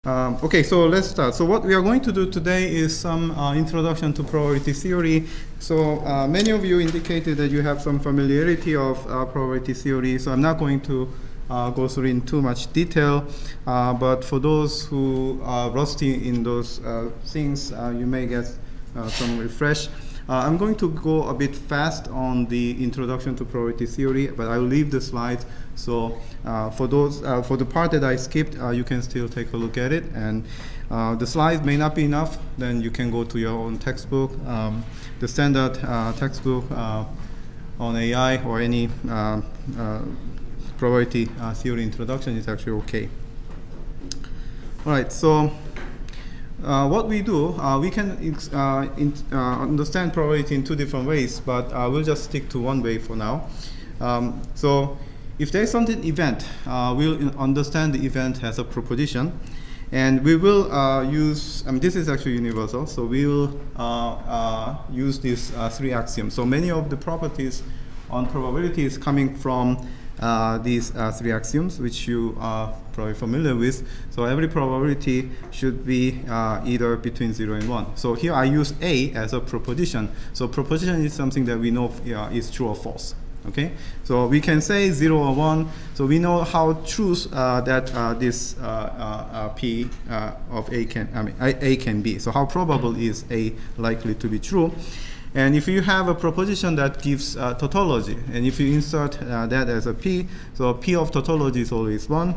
Okay, so let's start. So what we are going to do today is some introduction to probability theory. So many of you indicated that you have some familiarity of probability theory, so I'm not going to go through in too much detail, but for those who are rusty in those things, you may get some refresh. I'm going to go a bit fast on the introduction to probability theory, but I'll leave the slides. So for the part that I skipped, you can still take a look at it. And the slides may not be enough, then you can go to your own textbook. The standard textbook on AI or any probability theory introduction is actually okay. All right, so what we do, we can understand probability in two different ways, but we'll just stick to one way for now. So if there's something event, we'll understand the event as a proposition, and we will use, this is actually universal, so we will use these three axioms. So many of the properties on probability is coming from these three axioms, which you are probably familiar with. So every probability should be either between 0 and 1. So here I use A as a proposition. So proposition is something that we know is true or false. Okay, so we can say 0 or 1. So we know how true that this P of A can, A can be. So how probable is A likely to be true? And if you have a proposition that gives tautology, and if you insert that as a P, so P of tautology is always 1.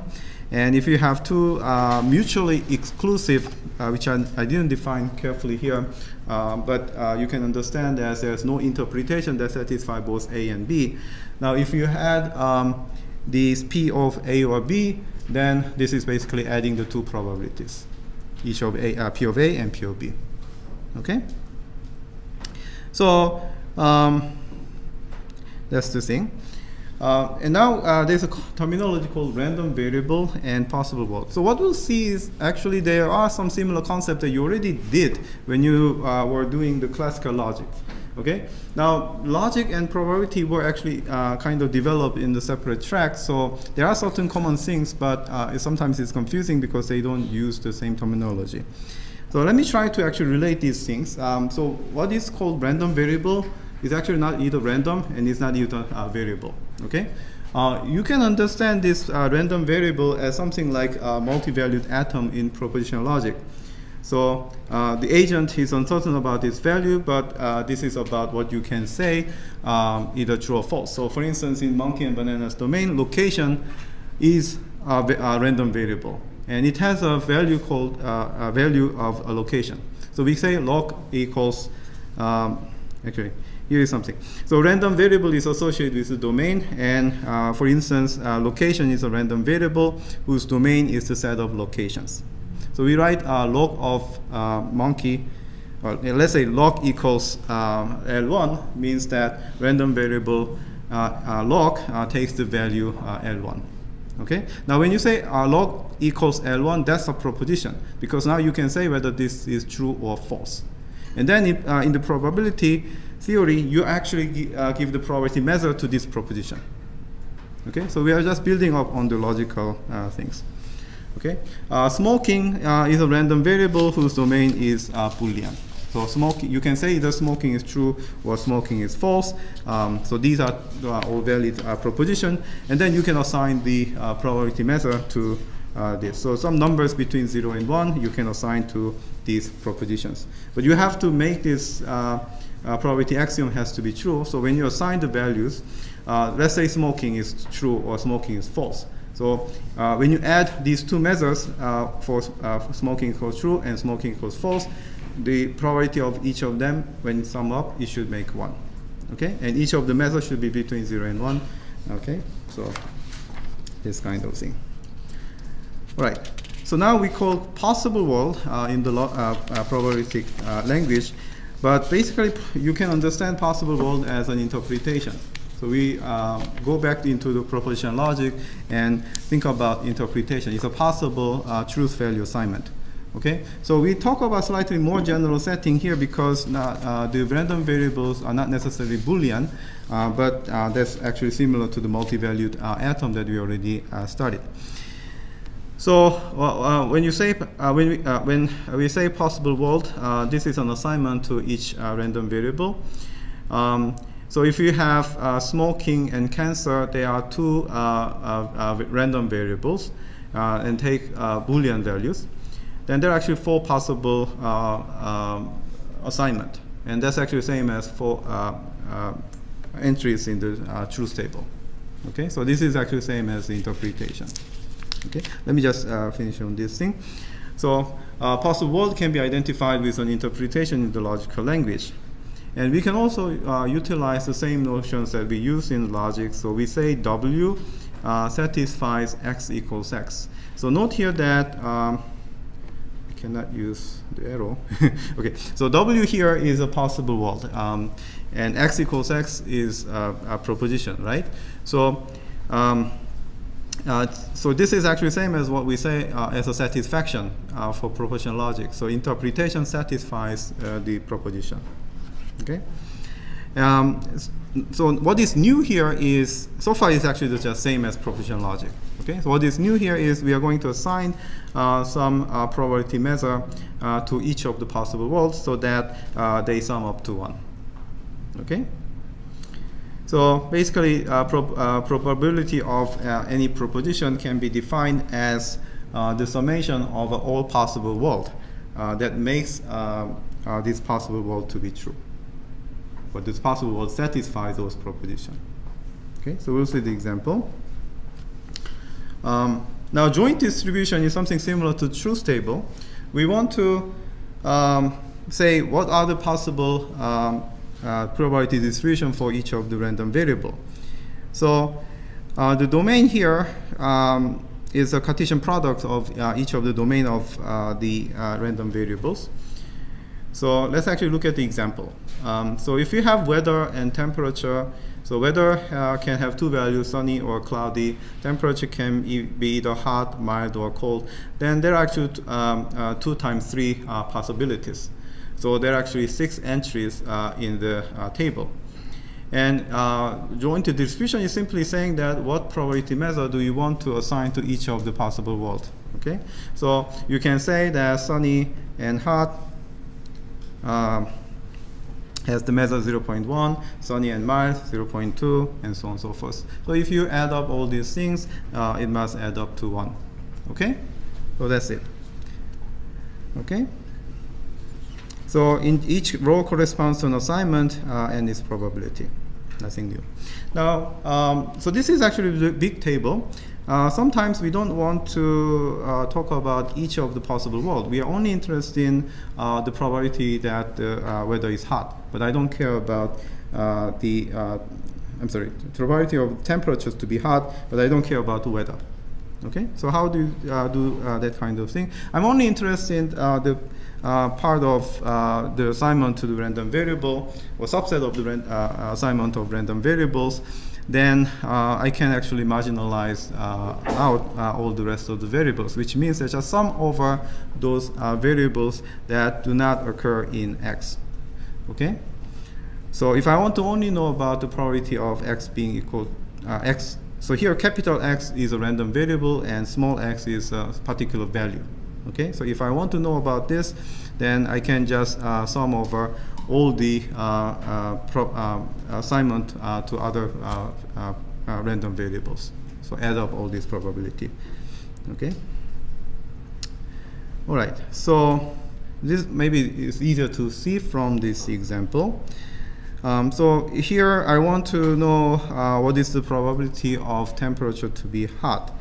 And if you have two mutually exclusive, which I didn't define carefully here, but you can understand as there's no interpretation that satisfies both A and B. Now, if you had these P of A or B, then this is basically adding the two probabilities, each of A, P of A and P of B. Okay? So that's the thing. And now there's a terminology called random variable and possible world. So what we'll see is actually there are some similar concepts that you already did when you were doing the classical logic. Okay. Now logic and probability were actually kind of developed in the separate tracks. So there are certain common things, but sometimes it's confusing because they don't use the same terminology. So let me try to actually relate these things. So what is called random variable is actually not either random and it's not either variable. Okay, you can understand this random variable as something like a multi-valued atom in propositional logic. So the agent is uncertain about its value, but this is about what you can say, either true or false. So for instance, in monkey and bananas domain, location is a random variable, and it has a value called a value of a location. So we say log equals, actually, here is something. So random variable is associated with the domain, and for instance, location is a random variable whose domain is the set of locations. So we write log of monkey, or let's say log equals L1 means that random variable log takes the value L1. Okay. Now when you say log equals L1, that's a proposition, because now you can say whether this is true or false. And then in the probability theory, you actually give the probability measure to this proposition. Okay, so we are just building up on the logical things. Okay, smoking is a random variable whose domain is Boolean. So smoking, you can say either smoking is true or smoking is false. So these are all valid proposition, and then you can assign the probability measure to this. So some numbers between 0 and 1 you can assign to these propositions. But you have to make this probability axiom has to be true. So when you assign the values, let's say smoking is true or smoking is false. So when you add these two measures for smoking equals true and smoking equals false, the probability of each of them, when sum up, it should make 1. Okay, and each of the measures should be between 0 and 1. Okay, so this kind of thing. All right. So now we call possible world in the probabilistic language, but basically you can understand possible world as an interpretation. So we go back into the propositional logic and think about interpretation. It's a possible truth value assignment. Okay, so we talk about slightly more general setting here because the random variables are not necessarily Boolean, but that's actually similar to the multi-valued atom that we already studied. So when we say possible world, this is an assignment to each random variable. So if you have smoking and cancer, they are two random variables, and take Boolean values. Then there are actually 4 possible assignment, and that's actually the same as 4 entries in the truth table. Okay, so this is actually the same as the interpretation. Okay, let me just finish on this thing. So possible world can be identified with an interpretation in the logical language. And we can also utilize the same notions that we use in logic. So we say W satisfies X equals X. So note here that I cannot use the arrow. Okay, so W here is a possible world, and X equals X is a proposition, right? So so this is actually the same as what we say as a satisfaction for propositional logic. So interpretation satisfies the proposition. Okay. So what is new here is, so far it's actually the same as propositional logic. Okay. So what is new here is we are going to assign some probability measure to each of the possible worlds so that they sum up to 1. Okay. So basically, probability of any proposition can be defined as the summation of all possible world that makes this possible world to be true. But this possible world satisfies those propositions. Okay, so we'll see the example. Now, joint distribution is something similar to truth table. We want to say what are the possible probability distribution for each of the random variable. So the domain here is a Cartesian product of each of the domain of the random variables. So let's actually look at the example. So if you have weather and temperature, so weather can have 2 values, sunny or cloudy. Temperature can be either hot, mild, or cold. Then there are actually 2 times 3 possibilities. So there are actually 6 entries in the table. And joint distribution is simply saying that what probability measure do you want to assign to each of the possible worlds. Okay? So you can say that sunny and hot has the measure 0.1, sunny and mild 0.2, and so on and so forth. So if you add up all these things, it must add up to 1. Okay? So that's it. Okay? So in each row corresponds to an assignment and its probability. Nothing new. Now, so this is actually the big table. Sometimes we don't want to talk about each of the possible worlds. We are only interested in the probability that the weather is hot, but I don't care about the probability of temperatures to be hot, but I don't care about the weather. Okay, so how do you do that kind of thing? I'm only interested in the part of the assignment to the random variable, or subset of the assignment of random variables. Then I can actually marginalize out all the rest of the variables, which means that just sum over those variables that do not occur in X. Okay? So if I want to only know about the probability of X being equal X, so here capital X is a random variable and small x is a particular value. Okay? So if I want to know about this, then I can just sum over all the assignment to other random variables. So add up all this probability. Okay. All right. So this maybe is easier to see from this example. So here I want to know what is the probability of temperature to be hot,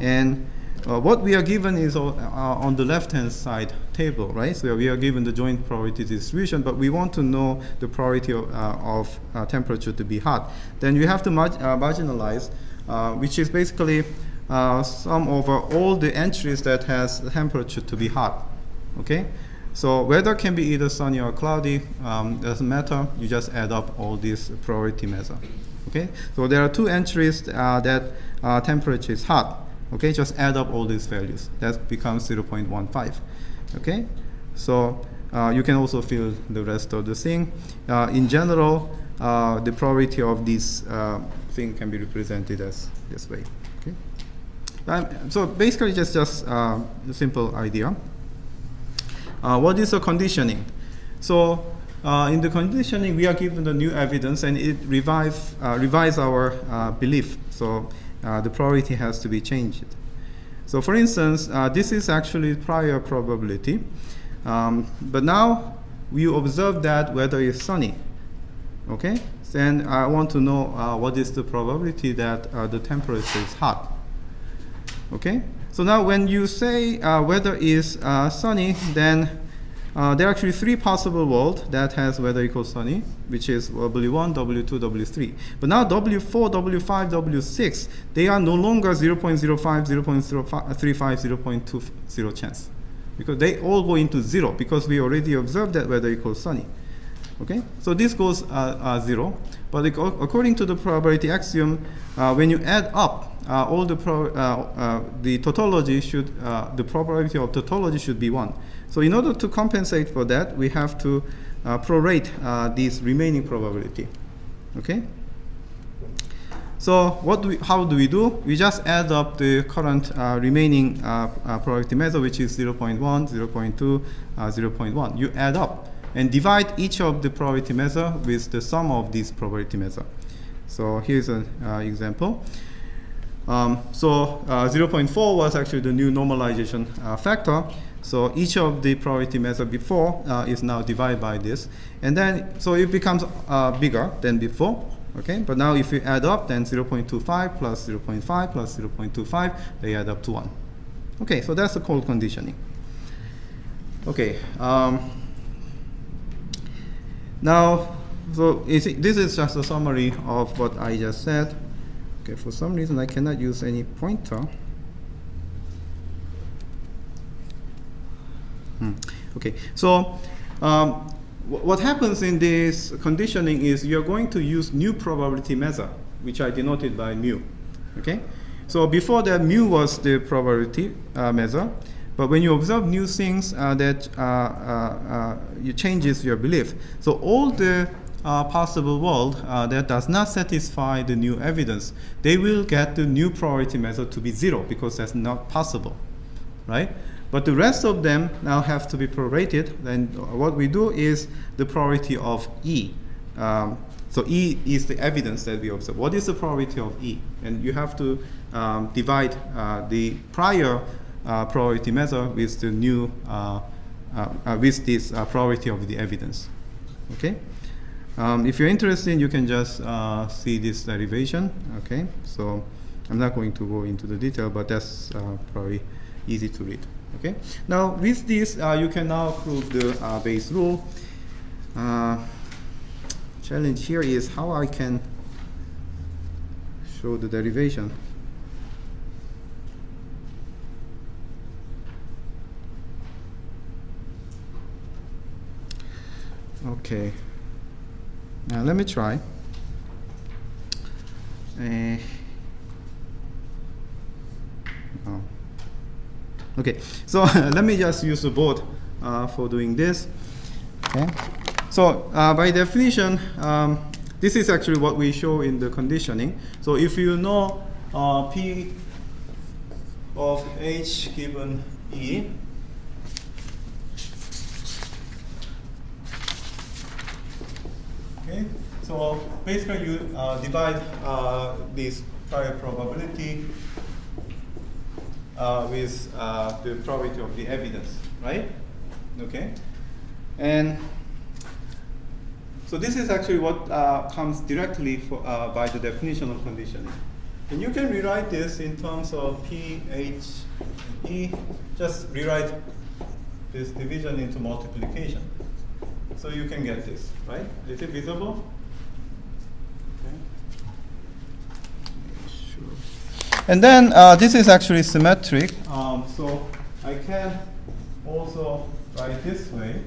and what we are given is on the left-hand side table, right? So we are given the joint probability distribution, but we want to know the probability of temperature to be hot. Then you have to marginalize, which is basically sum over all the entries that has temperature to be hot. Okay? So weather can be either sunny or cloudy, doesn't matter. You just add up all these probability measure. Okay? So there are 2 entries that temperature is hot. Okay, just add up all these values. That becomes 0.15. Okay, so you can also fill the rest of the thing. In general, the probability of this thing can be represented as this way. Okay, So basically, just a simple idea. What is the conditioning? So in the conditioning, we are given the new evidence, and it revise our belief. So the probability has to be changed. So for instance, this is actually prior probability, but now we observe that weather is sunny. Okay, then I want to know what is the probability that the temperature is hot. Okay, so now when you say weather is sunny, then there are actually three possible worlds that has weather equals sunny, which is W1, W2, W3. But now W4, W5, W6, they are no longer 0.05, 0.35, 0.20 chance, because they all go into 0, because we already observed that weather equals sunny. Okay, so this goes 0. But according to the probability axiom, when you add up all the tautology should the probability of tautology should be 1. So in order to compensate for that, we have to prorate this remaining probability. Okay. So how do we do? We just add up the current remaining probability measure, which is 0.1, 0.2, 0.1. You add up and divide each of the probability measure with the sum of these probability measure. So here's an example. 0.4 was actually the new normalization factor. So each of the probability measure before is now divided by this, and then so it becomes bigger than before. Okay, but now if you add up, then 0.25 plus 0.5 plus 0.25, they add up to 1. Okay, so that's the called conditioning. Okay. Now, so this is just a summary of what I just said. Okay, for some reason I cannot use any pointer. Okay, so what happens in this conditioning is you're going to use new probability measure, which I denoted by mu. Okay, so before that, mu was the probability measure, but when you observe new things, that it changes your belief. So all the possible world that does not satisfy the new evidence, they will get the new probability measure to be 0, because that's not possible, right? But the rest of them now have to be prorated. Then what we do is the probability of E. So E is the evidence that we observe. What is the probability of E? And you have to divide the prior probability measure with the new with this probability of the evidence. Okay. If you're interested, you can just see this derivation. Okay. So I'm not going to go into the detail, but that's probably easy to read. Okay. Now with this, you can now prove the Bayes rule. Challenge here is how I can show the derivation. Okay. Now let me try. Okay, so let me just use the board for doing this. Okay, so by definition, this is actually what we show in the conditioning. So if you know P of H given E, okay, so basically you divide this prior probability with the probability of the evidence, right? Okay, and so this is actually what comes directly by the definition of conditioning. And you can rewrite this in terms of P, H, E. Just rewrite this division into multiplication. So you can get this, right? Is it visible? Okay. Sure. And then this is actually symmetric. So I can also write this way.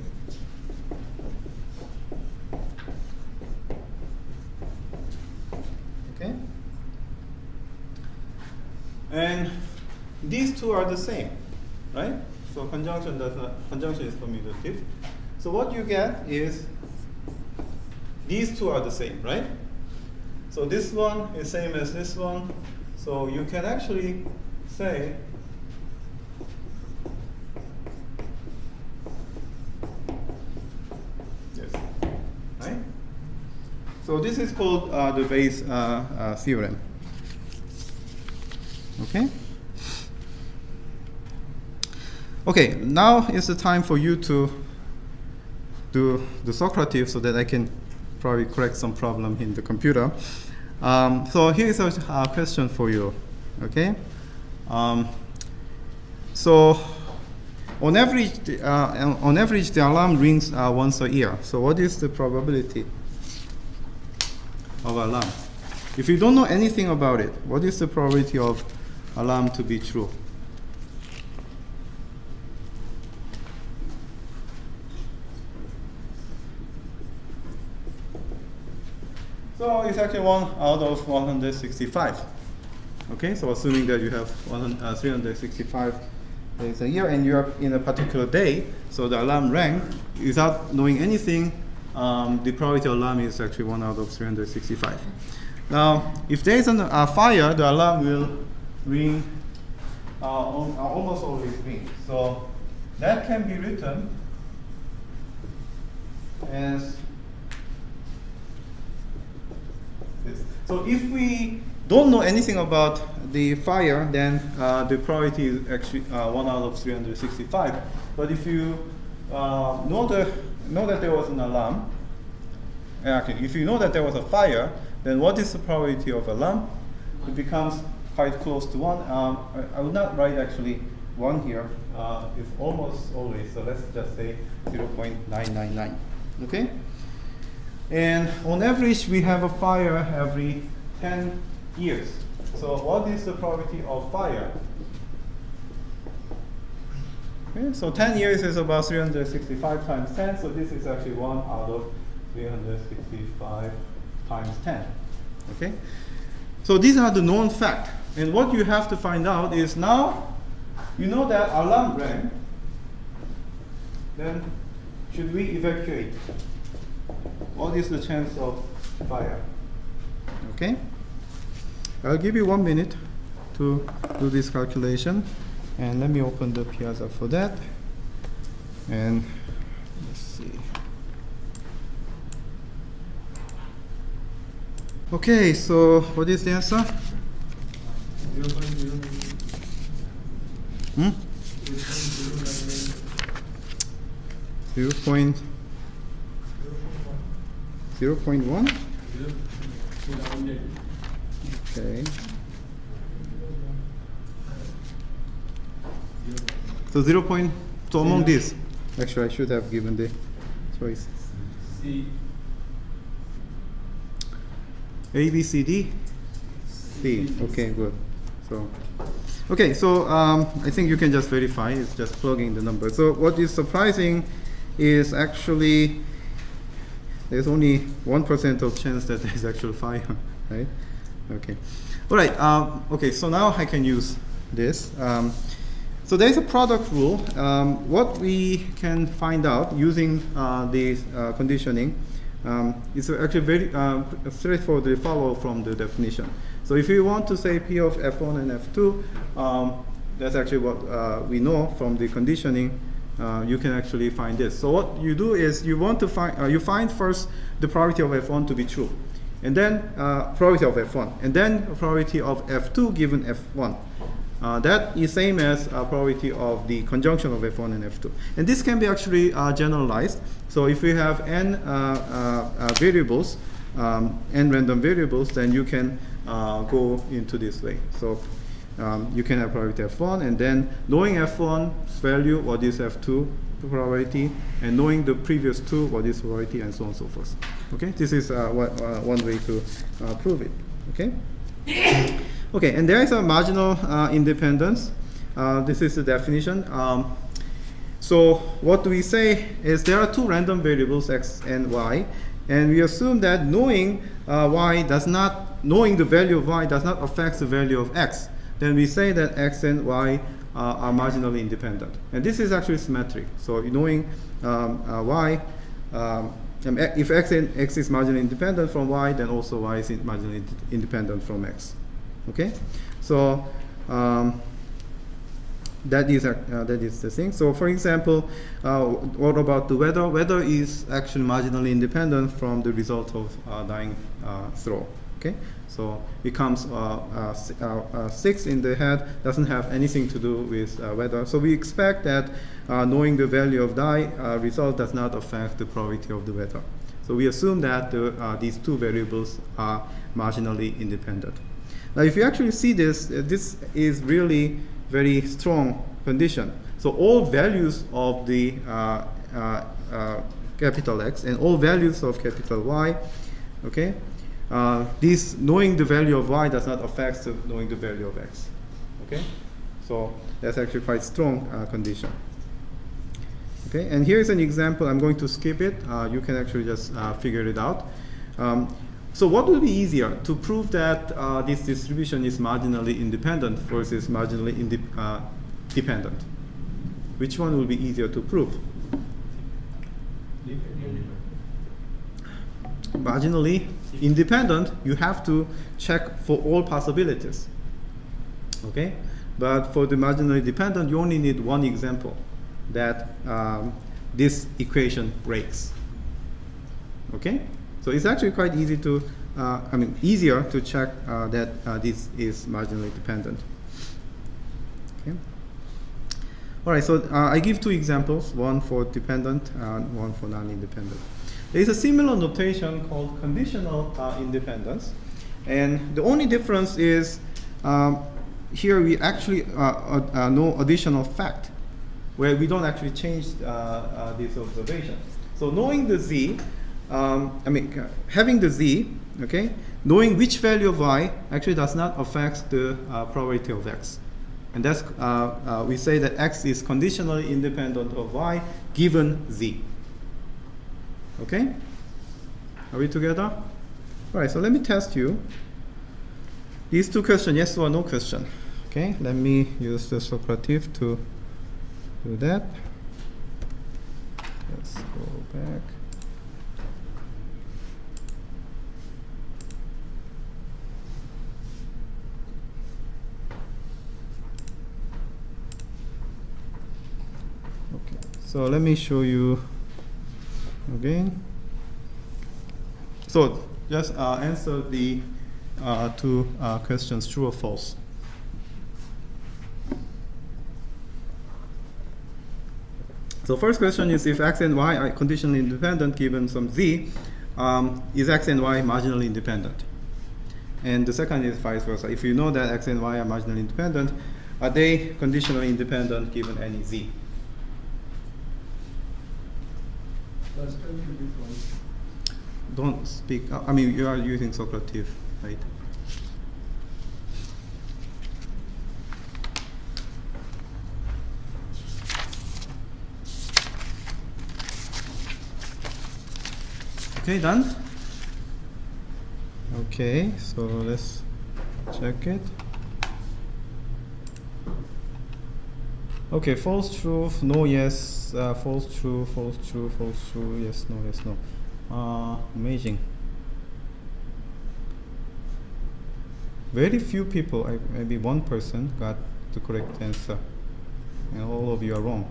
Okay. And these two are the same, right? So conjunction is commutative. So what you get is these two are the same, right? So this one is same as this one. So you can actually say yes, right? So this is called the Bayes theorem. Okay. Okay, now is the time for you to do the Socrates so that I can probably correct some problem in the computer. So here is a question for you. Okay. So on average, the alarm rings once a year. So what is the probability of alarm? If you don't know anything about it, what is the probability of alarm to be true? So it's actually 1 out of 165. Okay, so assuming that you have 365 days a year and you're in a particular day, so the alarm rang without knowing anything, the probability of alarm is actually 1 out of 365. Now, if there is a fire, the alarm will ring, almost always ring. So that can be written as this. So if we don't know anything about the fire, then the probability is actually 1 out of 365. But if you know that there was an alarm, actually, if you know that there was a fire, then what is the probability of alarm? It becomes quite close to 1. I would not write actually 1 here. It's almost always, so let's just say 0.999. Okay? And on average, we have a fire every 10 years. So what is the probability of fire? Okay, so 10 years is about 365 times 10, so this is actually 1 out of 365 times 10. Okay? So these are the known facts. And what you have to find out is now, you know that alarm rang, then should we evacuate? What is the chance of fire? Okay? I'll give you 1 minute to do this calculation. And let me open the Piazza for that. And let's see. Okay, so what is the answer? 0.1? Okay. So 0. So among these, actually I should have given the choice. C. A, B, C, D? C. Okay, good. So, okay, so I think you can just verify. It's just plugging the number. So what is surprising is actually there's only 1% of chance that there's actual fire, right? Okay. All right. Okay. So now I can use this. So there's a product rule. What we can find out using the conditioning is actually very straightforwardly follow from the definition. So if you want to say P of F1 and F2, that's actually what we know from the conditioning. You can actually find this. So what you do is you want to find you find first the probability of F1 to be true, and then probability of F1, and then probability of F2 given F1. That is same as probability of the conjunction of F1 and F2. And this can be actually generalized. So if you have n variables, n random variables, then you can go into this way. So you can have probability F1, and then knowing F1's value, what is F2 probability, and knowing the previous two, what is probability, and so on and so forth. Okay, this is one way to prove it. Okay. Okay, and there is a marginal independence. This is the definition. So what do we say is there are two random variables, x and y, and we assume that knowing knowing the value of y does not affect the value of x. Then we say that x and y are marginally independent. And this is actually symmetric. So knowing y, if x is marginally independent from y, then also y is marginally independent from x. Okay? So that is the thing. So for example, what about the weather? Weather is actually marginally independent from the result of dying throw. Okay, so it comes 6 in the head, doesn't have anything to do with weather. So we expect that knowing the value of die result does not affect the probability of the weather. So we assume that these two variables are marginally independent. Now if you actually see this, this is really very strong condition. So all values of the capital X and all values of capital Y, okay, this knowing the value of Y does not affect knowing the value of X. Okay, so that's actually quite strong condition. Okay, and here is an example. I'm going to skip it. You can actually just figure it out. So what will be easier, to prove that this distribution is marginally independent versus marginally dependent? Which one will be easier to prove? Marginally independent, you have to check for all possibilities. Okay? But for the marginally dependent, you only need one example that this equation breaks. Okay? So it's actually quite easy to, easier to check that this is marginally dependent. Okay. All right, so I give 2 examples, one for dependent and one for non-independent. There is a similar notation called conditional independence. And the only difference is here we actually know additional fact where we don't actually change this observation. So knowing the z, having the z, okay, knowing which value of y actually does not affect the probability of x. And that's, we say that x is conditionally independent of y given z. Okay? Are we together? All right, so let me test you. These 2 questions, yes or no question. Okay, let me use the Socrative to do that. Let's go back. Okay, so let me show you again. So just answer the 2 questions, true or false. So first question is, if x and y are conditionally independent given some z, is x and y marginally independent? And the second is vice versa. If you know that x and y are marginally independent, are they conditionally independent given any z? Don't speak. You are using Socrative, right? Okay, done? Okay, so let's check it. Okay, false, true, no, yes, false, true, false, true, false, true, yes, no, yes, no. Amazing. Very few people, maybe 1 person, got the correct answer, and all of you are wrong.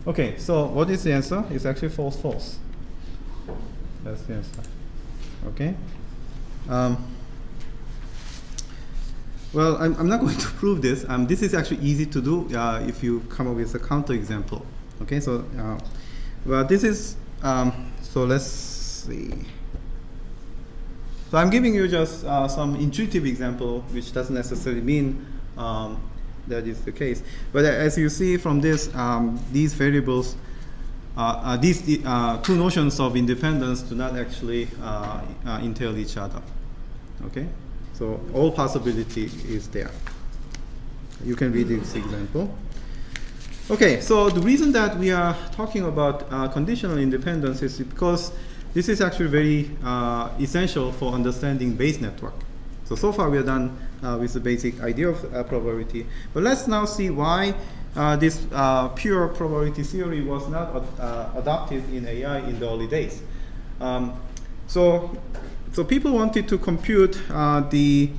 Okay, so what is the answer? It's actually false, false. That's the answer. Okay. Well, I'm not going to prove this. This is actually easy to do if you come up with a counterexample. Okay, so well, this is so let's see. So I'm giving you just some intuitive example, which doesn't necessarily mean that is the case. But as you see from this, these variables, these 2 notions of independence do not actually entail each other. Okay, so all possibility is there. You can read this example. Okay, so the reason that we are talking about conditional independence is because this is actually very essential for understanding Bayes network. So far we are done with the basic idea of probability. But let's now see why this pure probability theory was not adopted in AI in the early days. So people wanted to compute the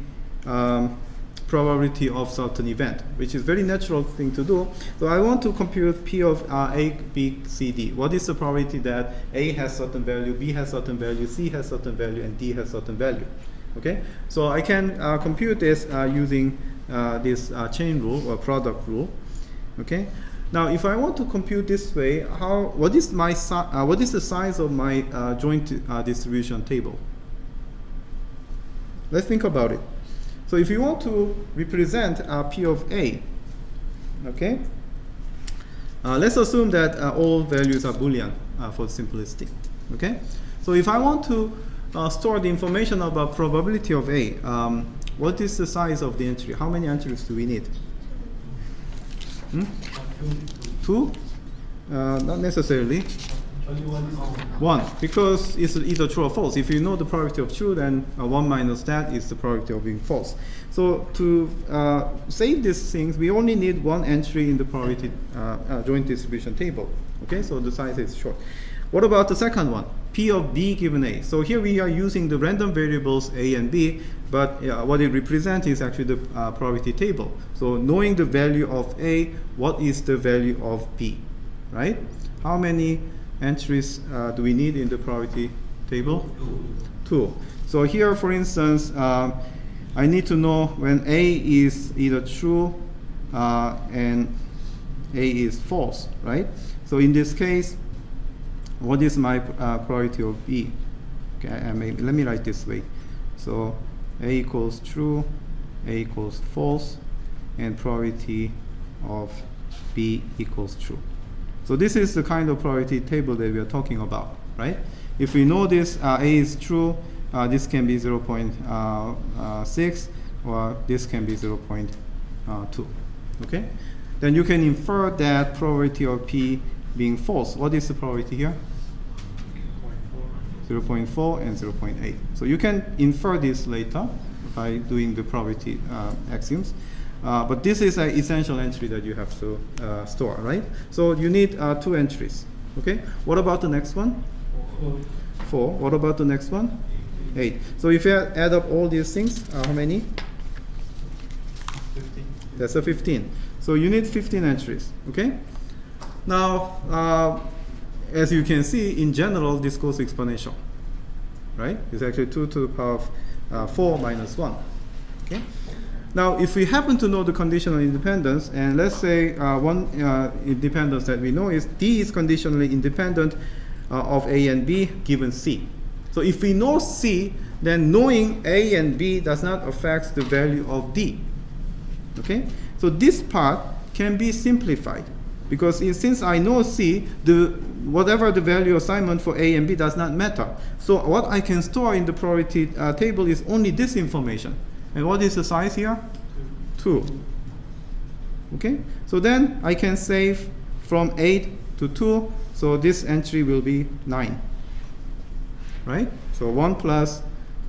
probability of certain event, which is very natural thing to do. So I want to compute P of A, B, C, D. What is the probability that A has certain value, B has certain value, C has certain value, and D has certain value? Okay, so I can compute this using this chain rule or product rule. Okay, now if I want to compute this way, what is the size of my joint distribution table? Let's think about it. So if you want to represent P of A, okay, let's assume that all values are Boolean for simplicity. Okay, so if I want to store the information about probability of A, what is the size of the entry? How many entries do we need? 2? Not necessarily. 1, because it's either true or false. If you know the probability of true, then 1 minus that is the probability of being false. So to save these things, we only need one entry in the probability joint distribution table. Okay, so the size is short. What about the second one? P of B given A. So here we are using the random variables A and B, but what it represents is actually the probability table. So knowing the value of A, what is the value of B, right? How many entries do we need in the probability table? 2. So here, for instance, I need to know when A is either true and A is false, right? So in this case, what is my probability of B? Okay, let me write this way. So A equals true, A equals false, and probability of B equals true. So this is the kind of probability table that we are talking about, right? If we know this, A is true, this can be 0.6, or this can be 0.2, okay? Then you can infer that probability of P being false. What is the probability here? 0.4 and 0.8. So you can infer this later by doing the probability axioms. But this is an essential entry that you have to store, right? So you need 2 entries. Okay. What about the next one? 4. What about the next one? 8. So if you add up all these things, how many? 15. That's a 15. So you need 15 entries. Okay. Now, as you can see, in general, this goes exponential, right? It's actually 2 to the power of 4 minus 1. Okay. Now, if we happen to know the conditional independence, and let's say one independence that we know is D is conditionally independent of A and B given C. So if we know C, then knowing A and B does not affect the value of D. Okay? So this part can be simplified, because since I know C, whatever the value assignment for A and B does not matter. So what I can store in the probability table is only this information. And what is the size here? 2. Okay? So then I can save from 8 to 2. So this entry will be 9. Right? So 1 plus,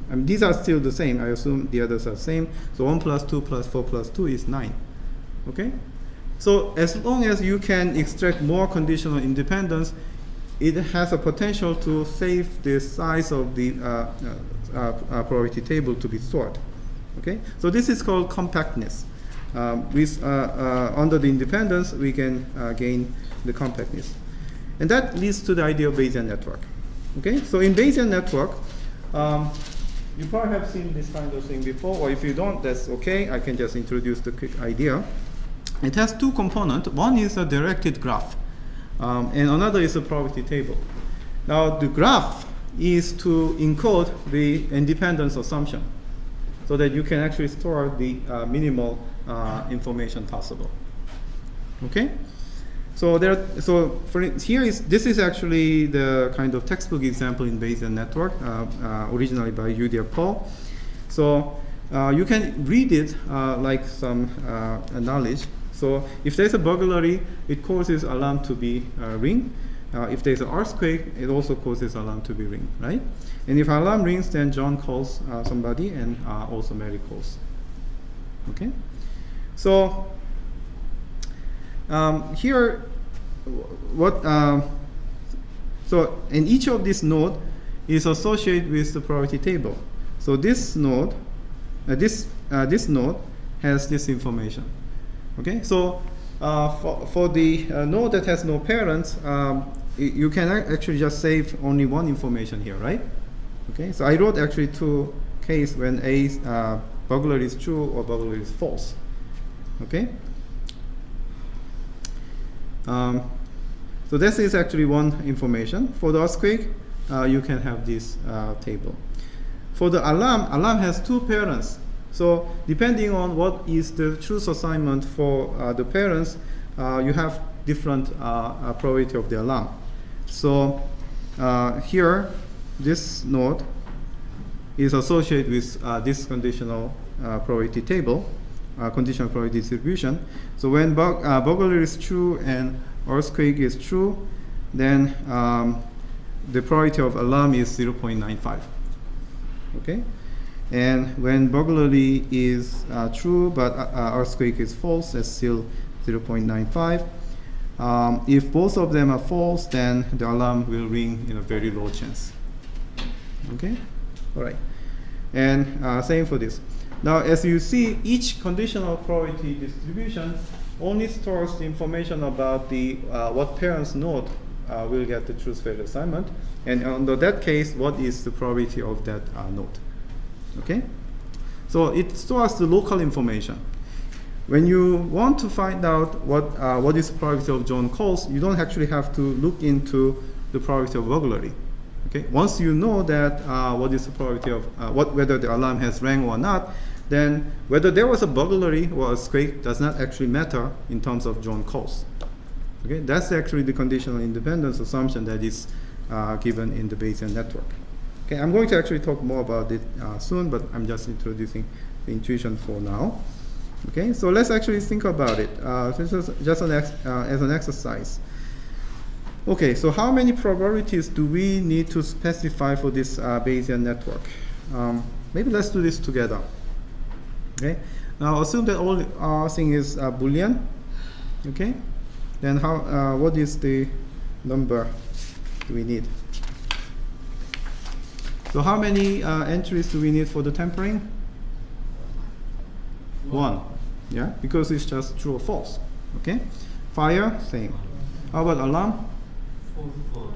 these are still the same. I assume the others are the same. So 1 plus 2 plus 4 plus 2 is 9. Okay? So as long as you can extract more conditional independence, it has a potential to save the size of the probability table to be stored. Okay, so this is called compactness. Under the independence, we can gain the compactness, and that leads to the idea of Bayesian network. Okay, so in Bayesian network, you probably have seen this kind of thing before, or if you don't, that's okay. I can just introduce the quick idea. It has 2 components. One is a directed graph, and another is a probability table. Now, the graph is to encode the independence assumption, so that you can actually store the minimal information possible. Okay, so this is actually the kind of textbook example in Bayesian network, originally by Julia Paul. So you can read it like some knowledge. So if there's a burglary, it causes alarm to be ring. If there's an earthquake, it also causes alarm to be ring, right? And if alarm rings, then John calls somebody, and also Mary calls. Okay? So here, so in each of these nodes is associated with the probability table. So this node, this node has this information. Okay, so for the node that has no parents, you can actually just save only one information here, right? Okay, so I wrote actually two cases when A burglary is true or burglary is false. Okay. So this is actually one information. For the earthquake, you can have this table. For the alarm has two parents. So depending on what is the truth assignment for the parents, you have different probability of the alarm. So here, this node is associated with this conditional probability table, conditional probability distribution. So when burglary is true and earthquake is true, then the probability of alarm is 0.95. Okay, and when burglary is true but earthquake is false, that's still 0.95. If both of them are false, then the alarm will ring in a very low chance. Okay, all right, and same for this. Now, as you see, each conditional probability distribution only stores the information about the what parents node will get the truth value assignment, and under that case, what is the probability of that node? Okay, so it stores the local information. When you want to find out what is the probability of John calls, you don't actually have to look into the probability of burglary. Okay, once you know that what is the probability of whether the alarm has rang or not, then whether there was a burglary or earthquake does not actually matter in terms of John calls. Okay, that's actually the conditional independence assumption that is given in the Bayesian network. Okay, I'm going to actually talk more about it soon, but I'm just introducing the intuition for now. Okay, so let's actually think about it. This is just as an exercise. Okay, so how many probabilities do we need to specify for this Bayesian network? Maybe let's do this together. Okay, now assume that all our thing is Boolean. Okay, then what is the number do we need? So how many entries do we need for the tampering? One. Yeah, because it's just true or false. Okay, fire, same. How about alarm?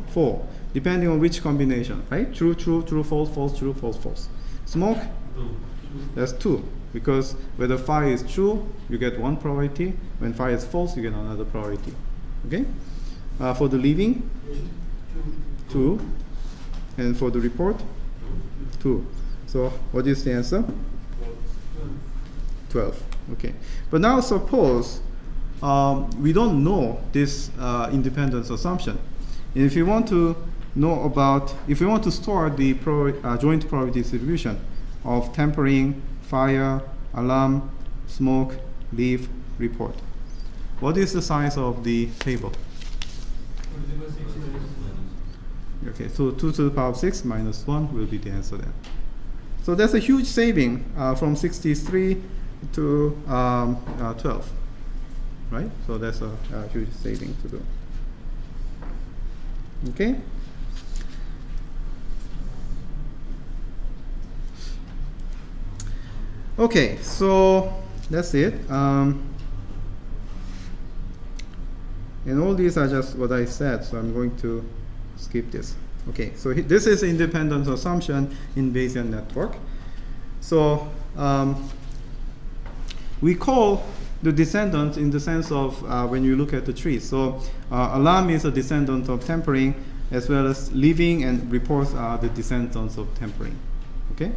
4, depending on which combination, right? True, true, true, false, false, true, false, false. Smoke? That's 2, because whether fire is true, you get one probability. When fire is false, you get another probability. Okay? For the leaving? 2. And for the report? 2. So what is the answer? 12. Okay. But now suppose we don't know this independence assumption. And if you want to know about, if we want to store the joint probability distribution of tampering, fire, alarm, smoke, leave, report, what is the size of the table? Okay, so 2 to the power of 6 minus 1 will be the answer then. So that's a huge saving from 63 to 12, right? So that's a huge saving to do. Okay. Okay, so that's it. And all these are just what I said, so I'm going to skip this. Okay, so this is independence assumption in Bayesian network. So we call the descendant in the sense of when you look at the tree. So alarm is a descendant of tampering, as well as leaving and reports are the descendants of tampering. Okay.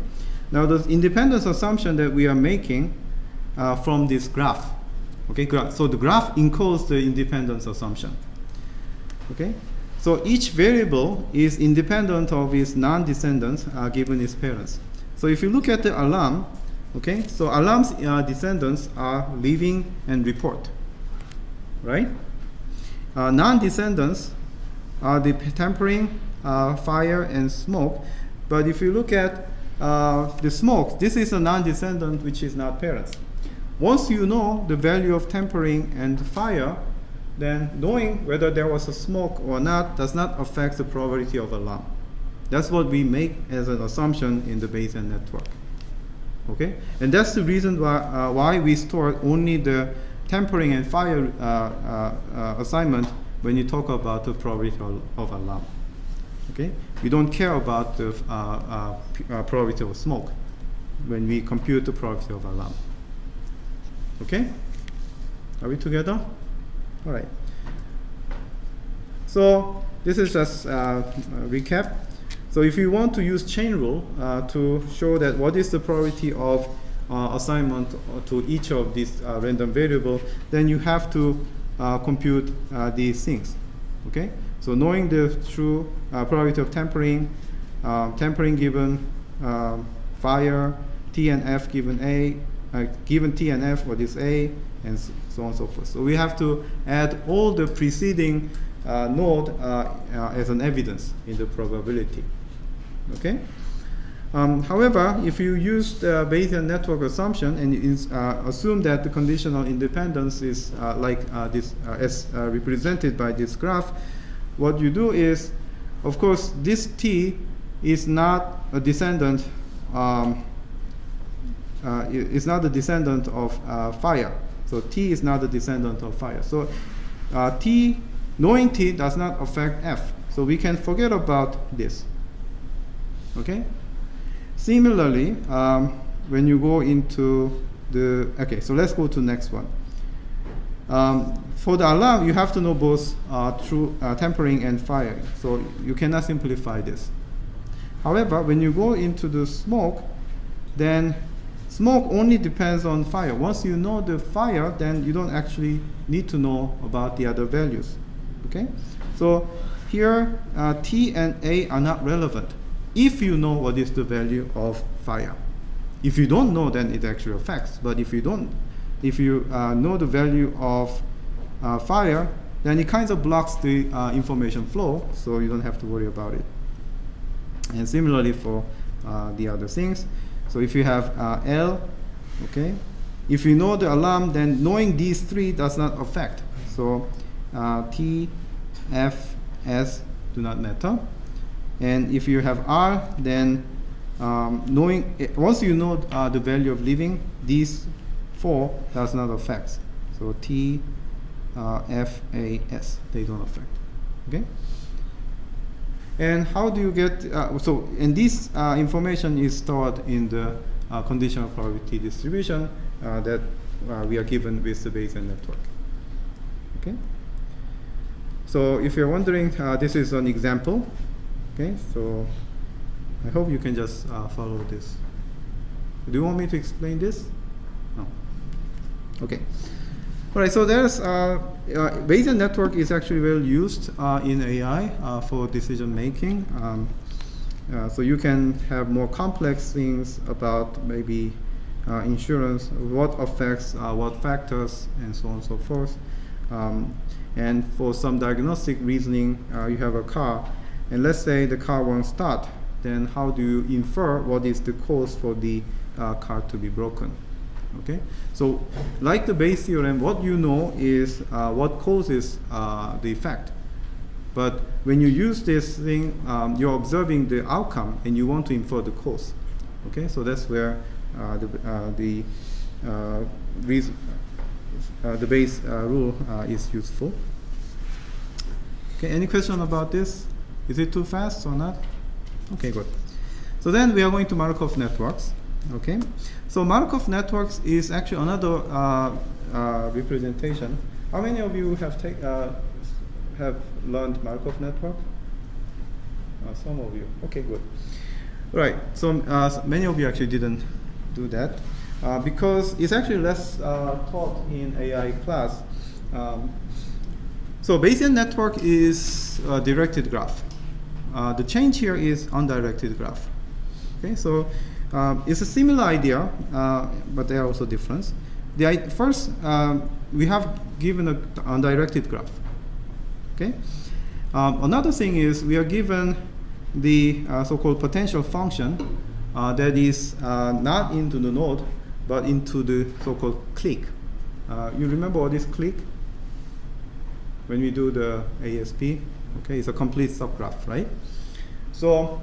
Now the independence assumption that we are making from this graph. Okay. So the graph encodes the independence assumption. Okay. So each variable is independent of its non-descendants given its parents. So if you look at the alarm, okay, so alarm's descendants are leaving and report, right? Non-descendants are the tampering, fire, and smoke. But if you look at the smoke, this is a non-descendant which is not parents. Once you know the value of tampering and fire, then knowing whether there was a smoke or not does not affect the probability of alarm. That's what we make as an assumption in the Bayesian network. Okay, and that's the reason why we store only the tempering and fire assignment when you talk about the probability of alarm. Okay, we don't care about the probability of smoke when we compute the probability of alarm. Okay, are we together? All right. So this is just a recap. So if you want to use chain rule to show that what is the probability of assignment to each of these random variable, then you have to compute these things. Okay. So knowing the true probability of tempering, tempering given fire, T and F given A, given T and F, what is A, and so on and so forth. So we have to add all the preceding node as an evidence in the probability. Okay. However, if you use the Bayesian network assumption and assume that the conditional independence is like this, as represented by this graph, what you do is, of course, this T is not a descendant. Is not a descendant of fire. So T is not a descendant of fire. So T, knowing T does not affect F. So we can forget about this. Okay. Similarly, when you go into the so let's go to the next one. For the alarm, you have to know both true tempering and firing. So you cannot simplify this. However, when you go into the smoke, then smoke only depends on fire. Once you know the fire, then you don't actually need to know about the other values. Okay? So here, T and A are not relevant if you know what is the value of fire. If you don't know, then it actually affects. But if you know the value of fire, then it kind of blocks the information flow, so you don't have to worry about it. And similarly for the other things. So if you have L, okay, if you know the alarm, then knowing these three does not affect. So T, F, S do not matter. And if you have R, then once you know the value of living, these four does not affect. So T, F, A, S, they don't affect. Okay. And how do you get, and this information is stored in the conditional probability distribution that we are given with the Bayesian network. Okay. So if you're wondering, this is an example. Okay, so I hope you can just follow this. Do you want me to explain this? No. Okay. All right, so there's Bayesian network is actually well used in AI for decision making. So you can have more complex things about maybe insurance, what affects what factors, and so on and so forth. And for some diagnostic reasoning, you have a car, and let's say the car won't start. Then how do you infer what is the cause for the car to be broken? Okay, so like the Bayes theorem, what you know is what causes the effect. But when you use this thing, you're observing the outcome and you want to infer the cause. Okay, so that's where the Bayes rule is useful. Okay, any question about this? Is it too fast or not? Okay, good. So then we are going to Markov networks. Okay, so Markov networks is actually another representation. How many of you have learned Markov network? Some of you. Okay, good. Right. So many of you actually didn't do that because it's actually less taught in AI class. So Bayesian network is a directed graph. The change here is undirected graph. Okay, so it's a similar idea, but there are also differences. First, we have given an undirected graph. Okay. Another thing is we are given the so-called potential function that is not into the node, but into the so-called clique. You remember what is clique? When we do the ASP, okay, it's a complete subgraph, right? So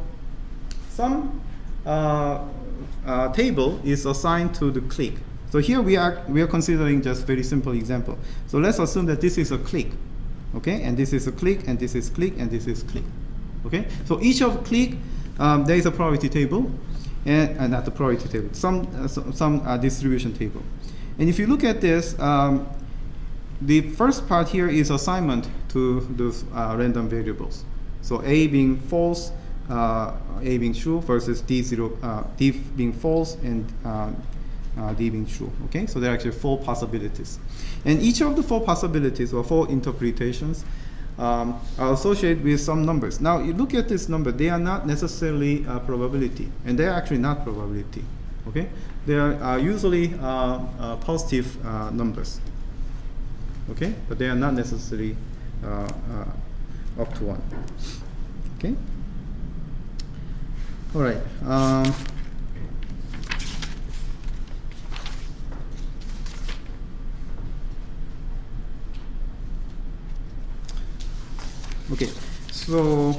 some table is assigned to the clique. So here we are considering just very simple example. So let's assume that this is a clique, okay, and this is a clique, and this is clique, and this is clique, okay. So each of clique, there is a probability table, and not the probability table, some distribution table. And if you look at this, the first part here is assignment to those random variables. So A being false, A being true versus D0, D being false, and D being true. Okay, so there are actually 4 possibilities, and each of the 4 possibilities or 4 interpretations are associated with some numbers. Now you look at this number; they are not necessarily probability, and they are actually not probability. Okay, they are usually positive numbers. Okay, but they are not necessarily up to 1. Okay. All right. Okay, so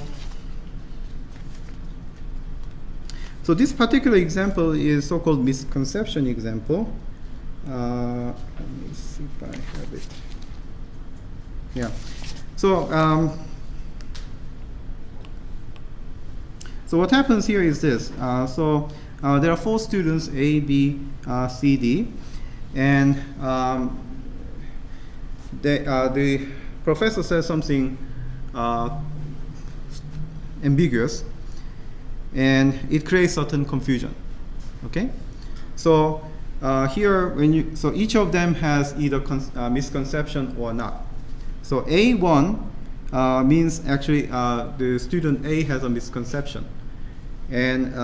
this particular example is so-called misconception example. Let me see if I have it. Yeah. So what happens here is this. There are 4 students, A, B, C, D, and the professor says something ambiguous, and it creates certain confusion. Okay, so here so each of them has either misconception or not. So A1 means actually the student A has a misconception, and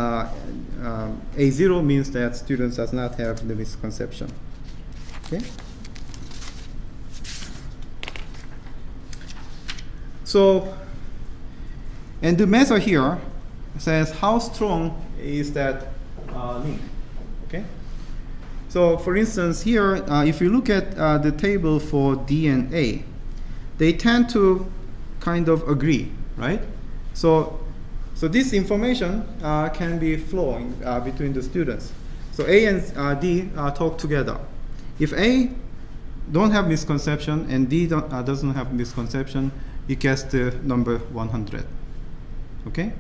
A0 means that student does not have the misconception. Okay. So, and the method here says how strong is that link. Okay. So, for instance, here, if you look at the table for D and A, they tend to kind of agree, right? So this information can be flowing between the students. So A and D talk together. If A don't have misconception and D doesn't have misconception, it gets the number 100. Okay,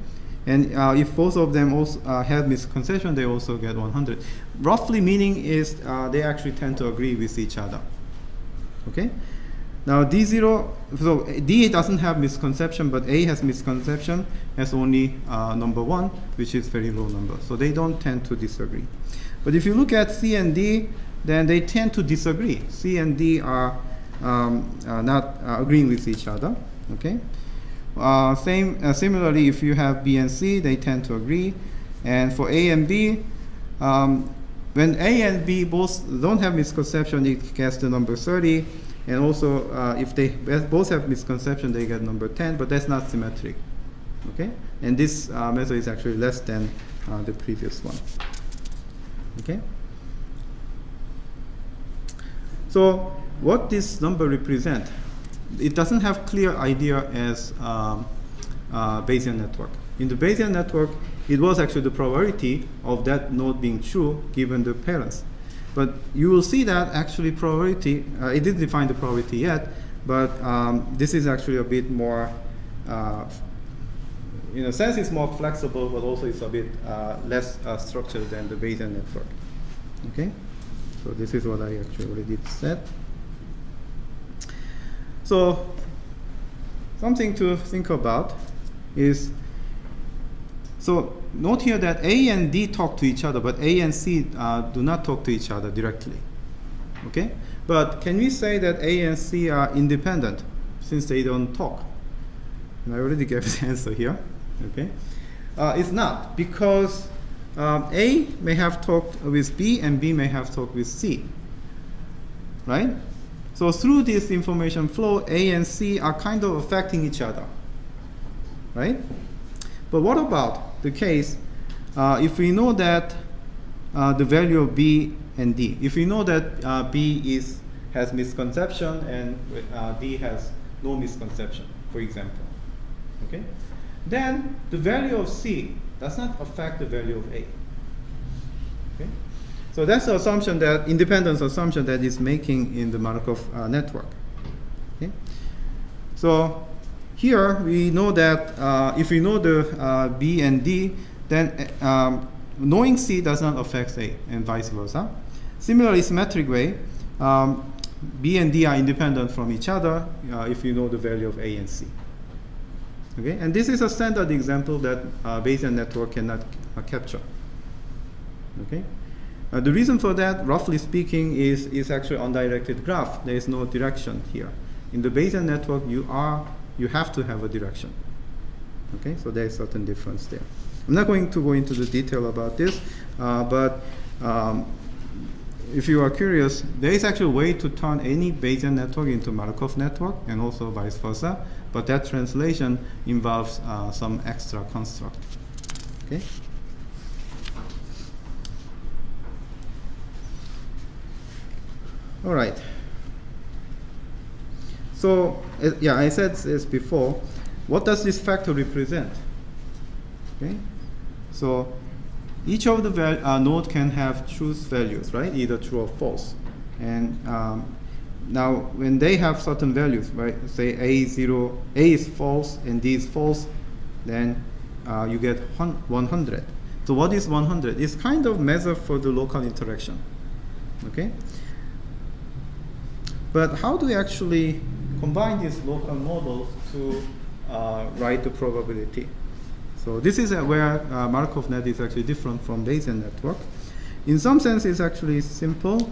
and if both of them also have misconception, they also get 100. Roughly meaning is they actually tend to agree with each other. Okay. Now D0, so D doesn't have misconception, but A has misconception, has only number 1, which is very low number. So they don't tend to disagree. But if you look at C and D, then they tend to disagree. C and D are not agreeing with each other. Okay. Similarly, if you have B and C, they tend to agree. And for A and B, when A and B both don't have misconception, it gets the number 30. And also, if they both have misconception, they get number 10, but that's not symmetric. Okay? And this method is actually less than the previous one. Okay? So what this number represents, it doesn't have clear idea as Bayesian network. In the Bayesian network, it was actually the probability of that node being true given the parents. But you will see that actually probability, it didn't define the probability yet, but this is actually a bit more, in a sense it's more flexible, but also it's a bit less structured than the Bayesian network. Okay? So this is what I actually already said. So something to think about is, so note here that A and D talk to each other, but A and C do not talk to each other directly. Okay? But can we say that A and C are independent since they don't talk? And I already gave the answer here. Okay? It's not, because A may have talked with B and B may have talked with C. Right? So through this information flow, A and C are kind of affecting each other. Right? But what about the case if we know that the value of B and D? If we know that B has misconception and D has no misconception, for example, okay? Then the value of C does not affect the value of A. Okay? So that's the assumption, that independence assumption that is making in the Markov network. Okay? So here we know that if we know the B and D, then knowing C does not affect A, and vice versa. Similarly, symmetric way, B and D are independent from each other if you know the value of A and C. Okay, and this is a standard example that Bayesian network cannot capture. Okay, the reason for that, roughly speaking, is actually undirected graph. There is no direction here. In the Bayesian network, you have to have a direction. Okay, so there is certain difference there. I'm not going to go into the detail about this, but if you are curious, there is actually a way to turn any Bayesian network into Markov network, and also vice versa. But that translation involves some extra construct. Okay. All right. So yeah, I said this before. What does this factor represent? Okay. So each of the node can have truth values, right? Either true or false. And now when they have certain values, right? Say A is false and D is false, then you get 100. So what is 100? It's kind of measure for the local interaction. Okay. But how do we actually combine these local models to write the probability? So this is where Markov net is actually different from Bayesian network. In some sense, it's actually simple.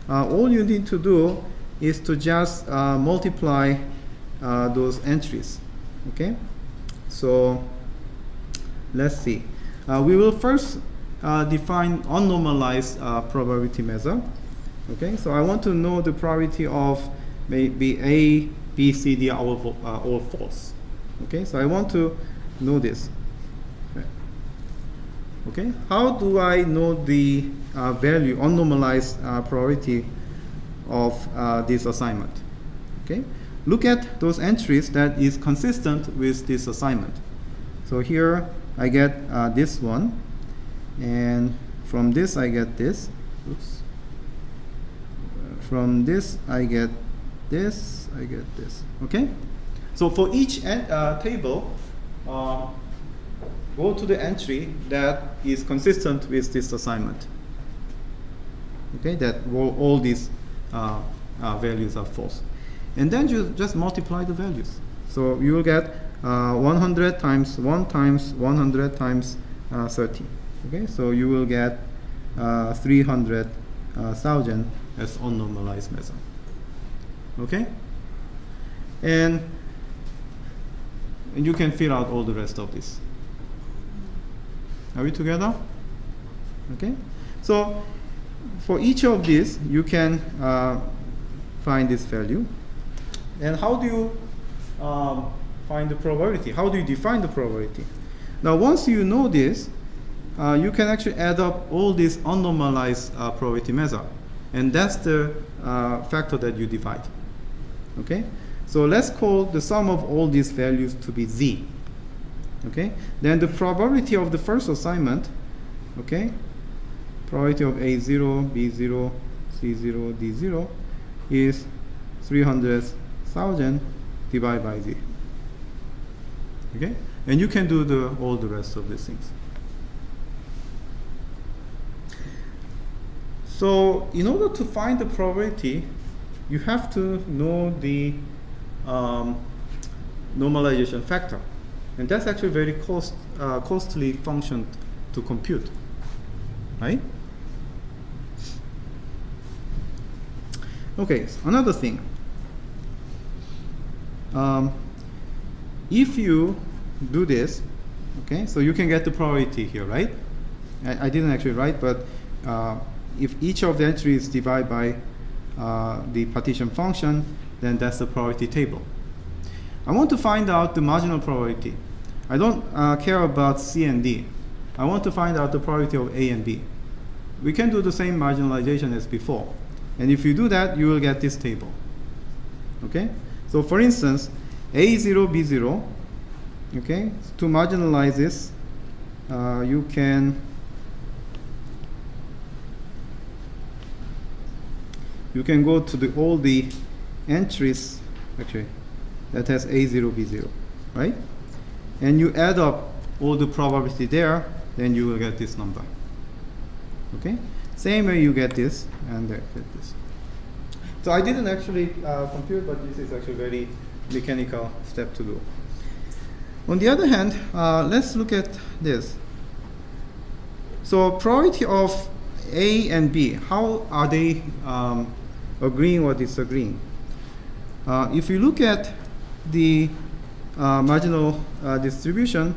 All you need to do is to just multiply those entries. Okay. So let's see. We will first define unnormalized probability measure. Okay. So I want to know the probability of maybe A, B, C, D are all false. Okay. So I want to know this. Okay, how do I know the value, unnormalized probability of this assignment? Okay, look at those entries that is consistent with this assignment. So here I get this one, and from this I get this. Oops. From this I get this. I get this. Okay, so for each table. Go to the entry that is consistent with this assignment. Okay, that all these values are false. And then you just multiply the values. So you will get 100 times 1 times 100 times 30. Okay, so you will get 300,000 as unnormalized measure. Okay, and you can fill out all the rest of this. Are we together? Okay. So for each of these, you can find this value. And how do you find the probability? How do you define the probability? Now, once you know this, you can actually add up all these unnormalized probability measure, and that's the factor that you divide. Okay. So let's call the sum of all these values to be Z. Okay, then the probability of the first assignment, okay, probability of A0, B0, C0, D0 is 300,000 divided by Z. Okay, and you can do all the rest of these things. So in order to find the probability, you have to know the normalization factor. And that's actually very costly function to compute, right? Okay, so another thing. If you do this, okay, so you can get the probability here, right? I didn't actually write, but if each of the entries divided by the partition function, then that's the probability table. I want to find out the marginal probability. I don't care about C and D. I want to find out the probability of A and B. We can do the same marginalization as before. And if you do that, you will get this table. Okay? So for instance, A0, B0, okay, to marginalize this, you can go to all the entries actually that has A0, B0, right? And you add up all the probability there, then you will get this number. Okay? Same way you get this and get this. So I didn't actually compute, but this is actually a very mechanical step to do. On the other hand, let's look at this. So probability of A and B, how are they agreeing or disagreeing? If you look at the marginal distribution,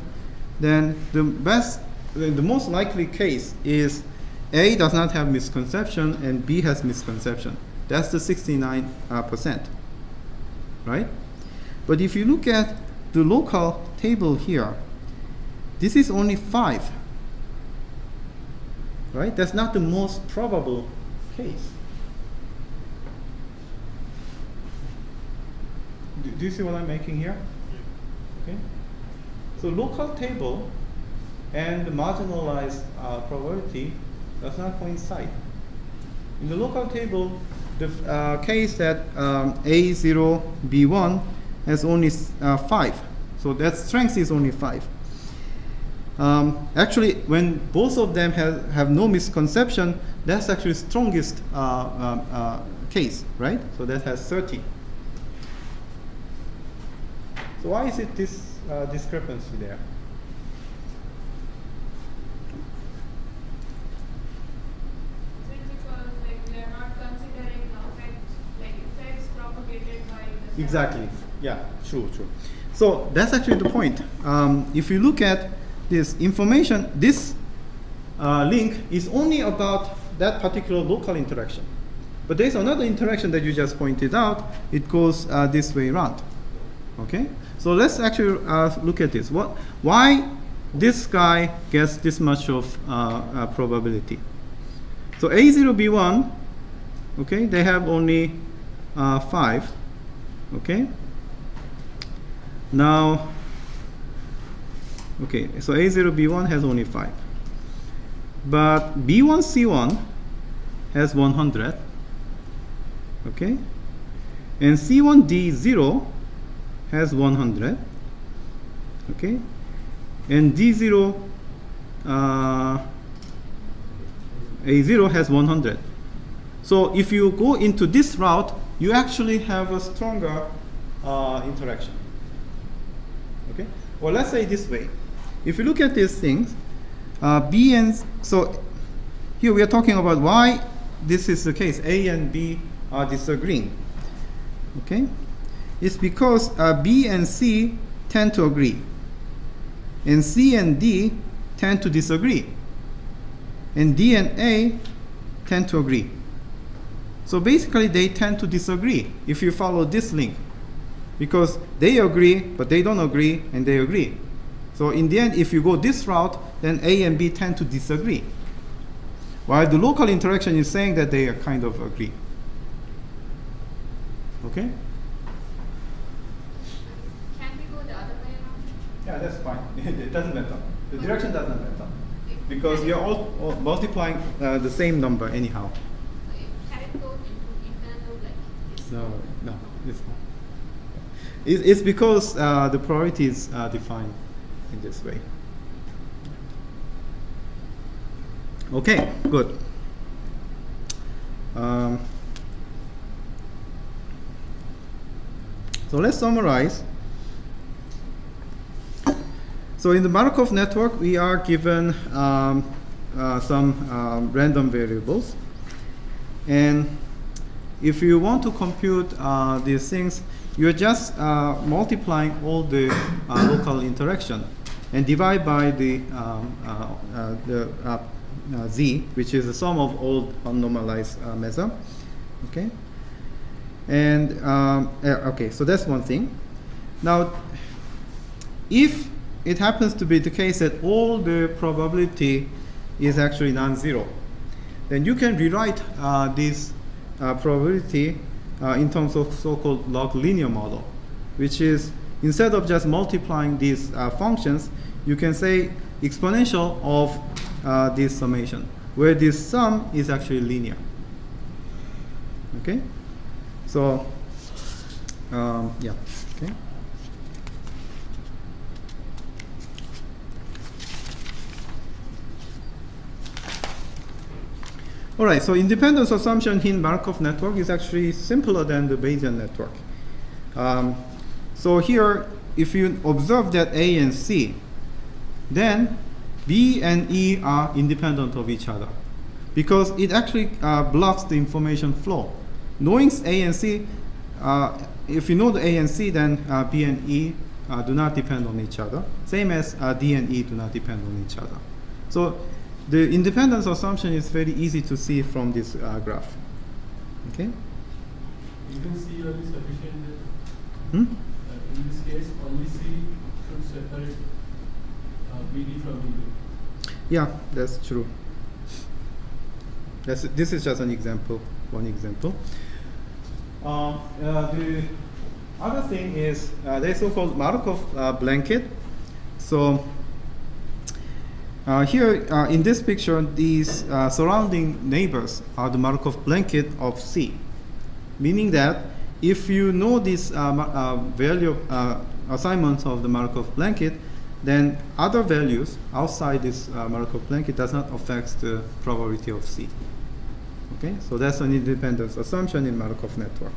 then the most likely case is A does not have misconception and B has misconception. That's the 69%, right? But if you look at the local table here, this is only 5, right? That's not the most probable case. Do you see what I'm making here? Okay. So local table and the marginalized probability does not coincide. In the local table, the case that A0, B1 has only 5. So that strength is only 5. Actually, when both of them have no misconception, that's actually strongest case, right? So that has 30. So why is it this discrepancy there? Because they are not considering effects propagated by the Exactly. Yeah. True. So that's actually the point. If you look at this information, this link is only about that particular local interaction. But there's another interaction that you just pointed out. It goes this way around. Okay. So let's actually look at this. Why this guy gets this much of probability? So A0, B1, okay, they have only 5. Okay. Now, okay, so A0, B1 has only 5. But B1, C1 has 100. Okay. And C1, D0 has 100, okay, and D0, A0 has 100. So if you go into this route, you actually have a stronger interaction. Okay. Well, let's say this way. If you look at these things, B and so here we are talking about why this is the case. A and B are disagreeing. Okay. It's because B and C tend to agree, and C and D tend to disagree, and D and A tend to agree. So basically, they tend to disagree if you follow this link, because they agree, but they don't agree, and they agree. So in the end, if you go this route, then A and B tend to disagree, while the local interaction is saying that they are kind of agree. Okay? Yeah, that's fine. It doesn't matter. The direction doesn't matter because we are all multiplying the same number anyhow. Can it go into internal like this? No, it's not. It's because the priority is defined in this way. Okay, good. So let's summarize. So in the Markov network, we are given some random variables. And if you want to compute these things, you're just multiplying all the local interaction and divide by the z, which is the sum of all unnormalized measure. Okay. And okay, so that's one thing. Now, if it happens to be the case that all the probability is actually non-zero, then you can rewrite this probability in terms of so-called log linear model, which is instead of just multiplying these functions, you can say exponential of this summation, where this sum is actually linear. Okay? So, yeah, okay. All right, so independence assumption in Markov network is actually simpler than the Bayesian network. So here, if you observe that A and C, then B and E are independent of each other, because it actually blocks the information flow. Knowing A and C, if you know the A and C, then B and E do not depend on each other, same as D and E do not depend on each other. So the independence assumption is very easy to see from this graph. Okay? Even C will be sufficient. Hmm? In this case, only C should separate BD from BD. Yeah, that's true. This is just an example, one example. The other thing is there is so-called Markov Blanket. So here in this picture, these surrounding neighbors are the Markov Blanket of C, meaning that if you know this value assignments of the Markov Blanket, then other values outside this Markov Blanket does not affect the probability of C. Okay, so that's an independence assumption in Markov network.